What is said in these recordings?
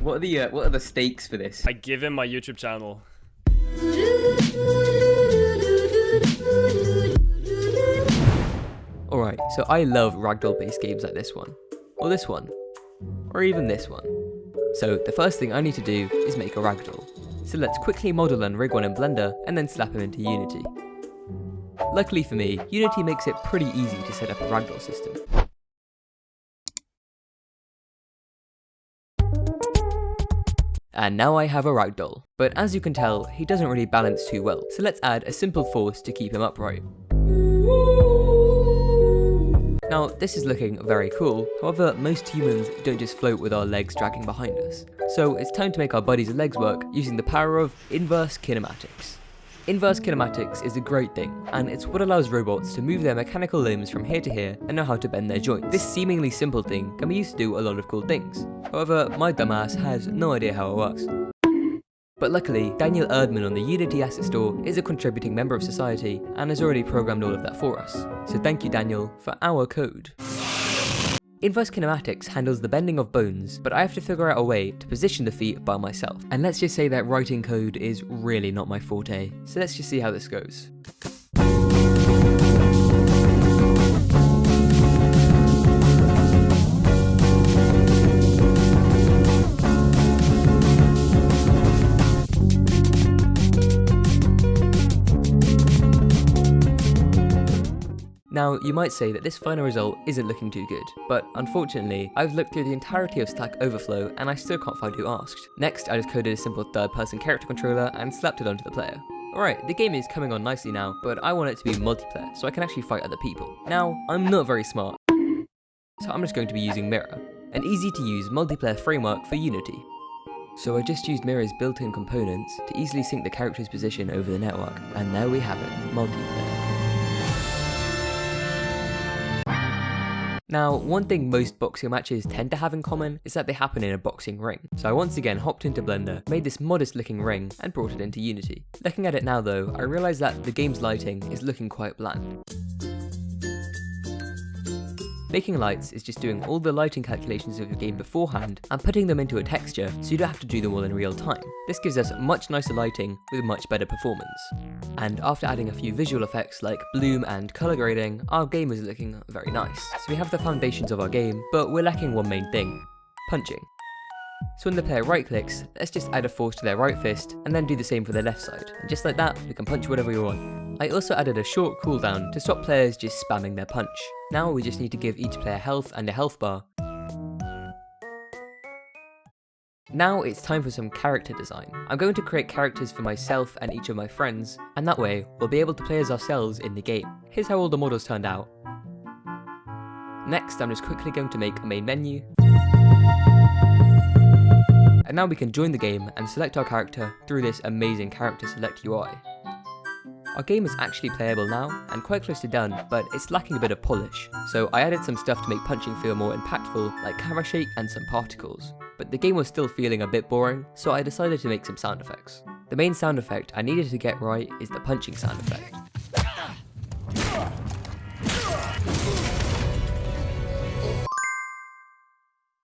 What are the stakes for this? I give him my YouTube channel. Alright, so I love ragdoll-based games like this one, or this one, or even this one. So the first thing I need to do is make a ragdoll. So let's quickly model and rig one in Blender, and then slap him into Unity. Luckily for me, Unity makes it pretty easy to set up a ragdoll system. And now I have a ragdoll, but as you can tell, he doesn't really balance too well, so let's add a simple force to keep him upright. Now, this is looking very cool, however, most humans don't just float with our legs dragging behind us. So it's time to make our body's legs work using the power of inverse kinematics. Inverse kinematics is a great thing, and it's what allows robots to move their mechanical limbs from here to here and know how to bend their joints. This seemingly simple thing can be used to do a lot of cool things. However, my dumbass has no idea how it works. But luckily, Daniel Erdman on the Unity Asset Store is a contributing member of society and has already programmed all of that for us. So thank you, Daniel, for our code. Inverse kinematics handles the bending of bones, but I have to figure out a way to position the feet by myself. And let's just say that writing code is really not my forte, so let's just see how this goes. Now, you might say that this final result isn't looking too good, but unfortunately, I've looked through the entirety of Stack Overflow and I still can't find who asked. Next, I just coded a simple third-person character controller and slapped it onto the player. Alright, the game is coming on nicely now, but I want it to be multiplayer, so I can actually fight other people. Now, I'm not very smart, so I'm just going to be using Mirror, an easy-to-use multiplayer framework for Unity. So I just used Mirror's built-in components to easily sync the character's position over the network, and there we have it, multiplayer. Now, one thing most boxing matches tend to have in common is that they happen in a boxing ring. So I once again hopped into Blender, made this modest looking ring, and brought it into Unity. Looking at it now though, I realise that the game's lighting is looking quite bland. Making lights is just doing all the lighting calculations of the game beforehand and putting them into a texture so you don't have to do them all in real time. This gives us much nicer lighting with much better performance. And after adding a few visual effects like bloom and colour grading, our game is looking very nice. So we have the foundations of our game, but we're lacking one main thing: punching. So when the player right clicks, let's just add a force to their right fist and then do the same for their left side. And just like that, we can punch whatever we want. I also added a short cooldown to stop players just spamming their punch. Now we just need to give each player health and a health bar. Now it's time for some character design. I'm going to create characters for myself and each of my friends, and that way we'll be able to play as ourselves in the game. Here's how all the models turned out. Next, I'm just quickly going to make a main menu. And now we can join the game and select our character through this amazing character select UI. Our game is actually playable now, and quite close to done, but it's lacking a bit of polish. So I added some stuff to make punching feel more impactful, like camera shake and some particles. But the game was still feeling a bit boring, so I decided to make some sound effects. The main sound effect I needed to get right is the punching sound effect.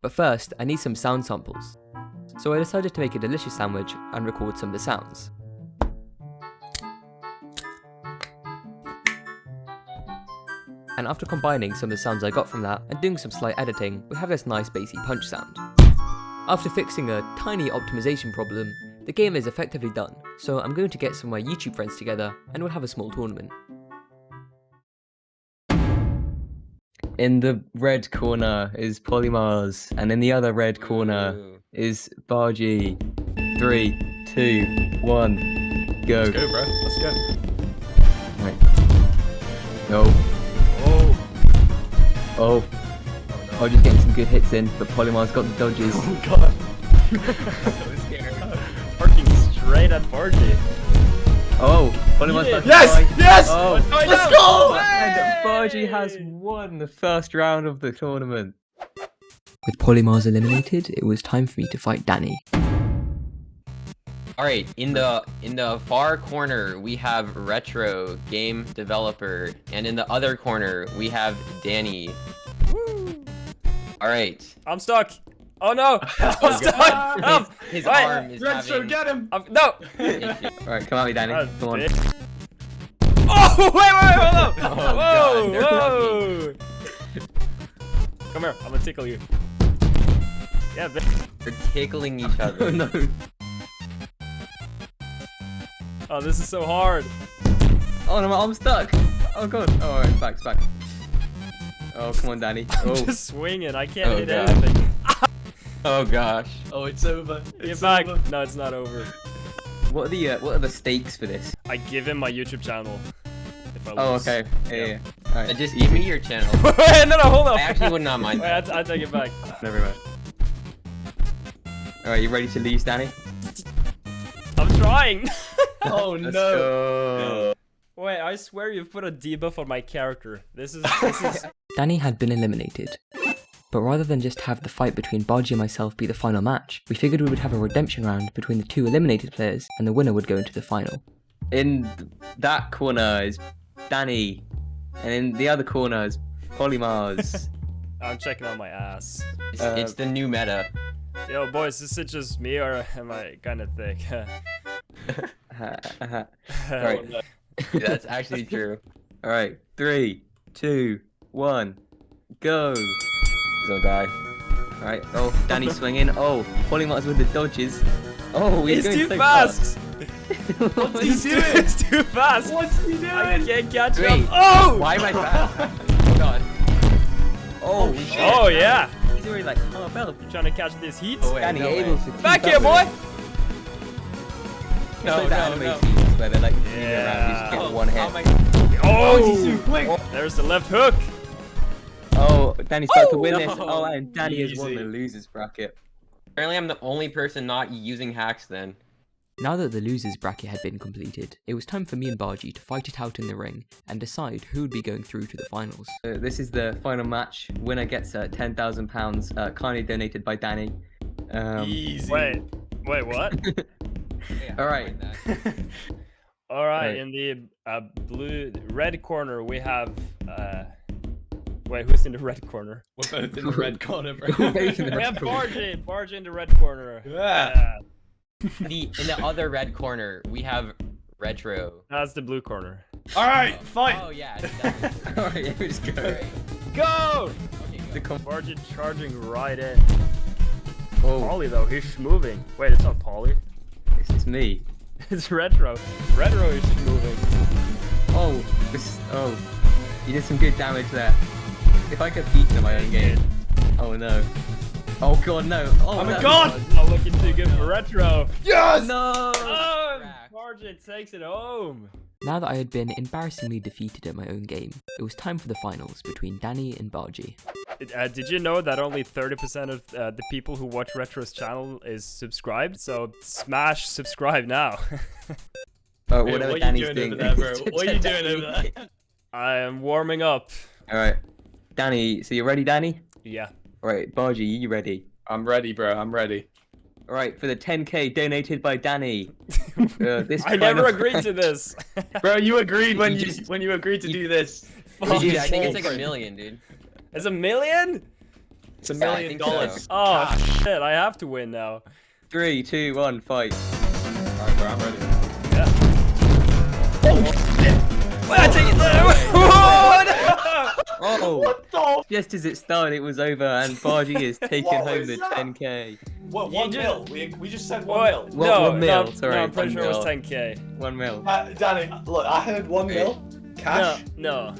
But first, I need some sound samples. So I decided to make a delicious sandwich and record some of the sounds. And after combining some of the sounds I got from that and doing some slight editing, we have this nice bassy punch sound. After fixing a tiny optimization problem, the game is effectively done, so I'm going to get some of my YouTube friends together and we'll have a small tournament. In the red corner is Polymars, and in the other red corner is Bargy. 3, 2, 1, go. Let's go, bro. Let's go. Right. No. Oh. Oh, just getting some good hits in, but Polymar's got the dodges. Oh god. So scared. Parking straight at Bargy. Oh, Polymar's back. Yes! Yes! Oh, let's go! And Bargy has won the first round of the tournament. With Polymars eliminated, it was time for me to fight Dani. Alright, in the far corner we have Retro Game Developer, and in the other corner we have Dani. Alright. I'm stuck. Oh no! I'm stuck! Help! His Wait, arm is Retro, having get him! No! issue. Alright, come at me, Danny. Come on. Oh, wait, hold up! Oh, Whoa, God, they're whoa! Come here, I'm gonna tickle you. Yeah, They're tickling each other. Oh no. oh, this is so hard. Oh no, I'm stuck. Oh god. Oh, alright, it's back, it's back. Oh, come on, Danny. I'm Oh. just swinging. I can't Oh, hit God. anything. Oh gosh. Oh, it's over. Get It's back. over. No, it's not over. What are the stakes for this? I give him my YouTube channel. If I Oh, lose. okay. Yeah. Alright. Just give me your channel. no, hold up. I actually would not mind Wait, that. I take it back. Never mind. Alright, you ready to lose, Danny? I'm trying. Oh Let's no. go. Wait, I swear you've put a debuff on my character. This is. Dani had been eliminated. But rather than just have the fight between Bargy and myself be the final match, we figured we would have a redemption round between the two eliminated players and the winner would go into the final. In that corner is Danny, and in the other corner is Polymars. I'm checking on my ass. It's the new meta. Yo, boys, is it just me or am I kind of thick? Alright. That's actually true. Alright. 3, 2, 1, go. Don't die. Alright. Oh, Danny's swinging. Oh, Polymars with the dodges. Oh, he's It's going too so fast! What's he doing? It's too fast! What's he doing? I can't catch Wait, up. Oh! Why am I fast? Oh god. Oh, shit. Oh, yeah! He's already like, oh, bell. You trying to catch this heat? Oh, wait, Danny no able way. to keep Back up here, with boy! it. It's No, like the no, anime no. scenes where they're like moving Yeah. around, you just get one hit. Oh my Oh, he's too quick. There's the left hook. Oh, Danny's about to win no. this. Oh, and Danny has won Easy. the losers bracket. Apparently I'm the only person not using hacks then. Now that the losers bracket had been completed, it was time for me and Bargy to fight it out in the ring and decide who would be going through to the finals. This is the final match. Winner gets £10,000, kindly donated by Danny. Easy. Wait, what? Yeah, All right. I don't mind that. All right, Right. in the red corner we have. Wait, who's in the red corner? We're both in the red corner, bro. We have Bargy in the red corner. Yeah. In the other red corner, we have Retro. That's the blue corner. All right, fight. Oh yeah. Definitely. Alright, yeah, we just go. Alright. Go! Okay, The go. Bargy charging right in. Oh, Polly though, he's moving. Wait, it's not Polly. this is me. It's Retro. Retro is moving. Oh, you did some good damage there. If I get beaten in my own game. Oh no. Oh god, no. Oh, Oh my no. god. It's not looking too good for Retro. Yes. No. Oh, Crack. Bargy takes it home. Now that I had been embarrassingly defeated at my own game, it was time for the finals between Dani and Bargy. Did you know that only 30% of the people who watch Retro's channel is subscribed? So smash subscribe now. Oh, Hey, whatever what are Danny's you doing doing. over there, bro? What are you doing over there? I am warming up. Alright. Danny, so you ready, Danny? Yeah. Alright, Bargy, you ready? I'm ready, bro. I'm ready. Alright, for the 10k donated by Danny. This I never final- agreed to this. Bro, you agreed when You you just- when you agreed to do this. Fuck. Dude, I think it's like 1 million, dude. It's 1 million? It's $1 Yeah, I million. think so. Oh shit, I have to win now. 3, 2, 1, fight. Alright, bro. I'm ready. Yeah. Oh shit! Wait, I take it there. Oh, What the? just as it started, it was over, and Bargy is taking What home was the that? 10k. What? You 1 just- mil? We just said 1 What? mil. No, 1 mil, no, sorry, no, I'm pretty 1 sure it was mil. 10k. 1 mil. Danny, look, I heard 1 mil. No, Cash. no.